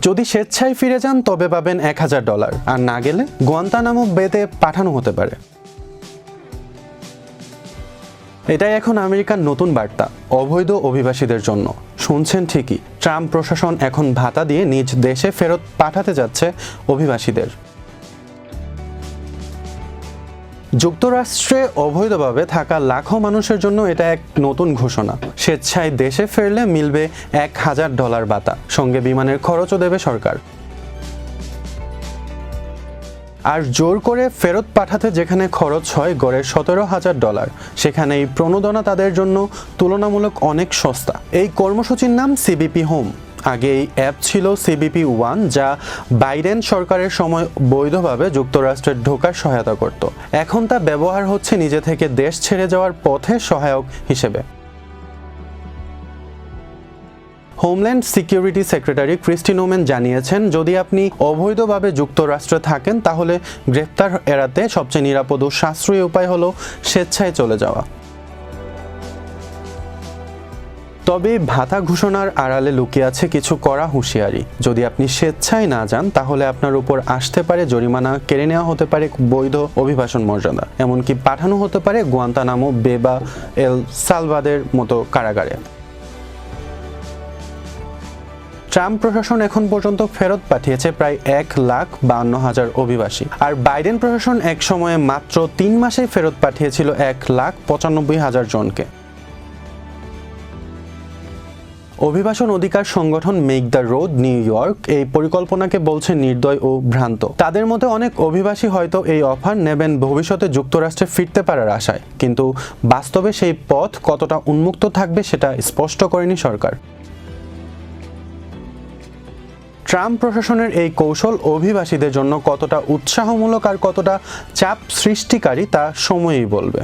যদি স্বেচ্ছায় ফিরে যান তবে পাবেন $1000, আর না গেলে গুয়ান্তানামো বেতে পাঠানো হতে পারে। এটাই এখন আমেরিকার নতুন বার্তা অবৈধ অভিবাসীদের জন্য। শুনছেন ঠিকই, ট্রাম্প প্রশাসন এখন ভাতা দিয়ে নিজ দেশে ফেরত পাঠাতে যাচ্ছে অভিবাসীদের। যুক্তরাষ্ট্রে অবৈধভাবে থাকা লাখো মানুষের জন্য এটা এক নতুন ঘোষণা। স্বেচ্ছায় দেশে ফিরলে মিলবে $1000 ভাতা, সঙ্গে বিমানের খরচও দেবে সরকার। আর জোর করে ফেরত পাঠাতে যেখানে খরচ হয় গড়ে $17,000, সেখানে এই প্রণোদনা তাদের জন্য তুলনামূলক অনেক সস্তা। এই কর্মসূচির নাম সিবিপি হোম। আগে এই অ্যাপ ছিল সিবিপি 1, যা বাইডেন সরকারের সময় বৈধভাবে যুক্তরাষ্ট্রে ঢোকার সহায়তা করত। এখন তা ব্যবহার হচ্ছে নিজে থেকে দেশ ছেড়ে যাওয়ার পথে সহায়ক হিসেবে। হোমল্যান্ড সিকিউরিটি সেক্রেটারি ক্রিস্টি নোমেন জানিয়েছেন, যদি আপনি অবৈধভাবে যুক্তরাষ্ট্রে থাকেন তাহলে গ্রেফতার এড়াতে সবচেয়ে নিরাপদ ও সাশ্রয়ী উপায় হলো স্বেচ্ছায় চলে যাওয়া। তবে ভাতা ঘোষণার আড়ালে লুকিয়ে আছে কিছু কড়া হুঁশিয়ারি। যদি আপনি স্বেচ্ছায় না যান তাহলে আপনার উপর আসতে পারে জরিমানা, কেড়ে নেওয়া হতে পারে বৈধ অভিবাসন মর্যাদা, এমনকি পাঠানো হতে পারে গুয়ান্তানামো বে বা এল সালভাদোরের মতো কারাগারে। ট্রাম্প প্রশাসন এখন পর্যন্ত ফেরত পাঠিয়েছে প্রায় 1,52,000 অভিবাসী, আর বাইডেন প্রশাসন এক সময়ে মাত্র 3 মাসে ফেরত পাঠিয়েছিল 1,95,000 জনকে। অভিবাসন অধিকার সংগঠন make the road new York এই পরিকল্পনাকে বলছে নির্দয় ও ভ্রান্ত। তাদের মতে অনেক অভিবাসী হয়তো এই অফার নেবেন ভবিষ্যতে যুক্তরাষ্ট্রে ফিরতে পারার আশায়, কিন্তু বাস্তবে সেই পথ কতটা উন্মুক্ত থাকবে সেটা স্পষ্ট করেনি সরকার। ট্রাম্প প্রশাসনের এই কৌশল অভিবাসীদের জন্য কতটা উৎসাহমূলক আর কতটা চাপ সৃষ্টিকারী তা সময়ই বলবে।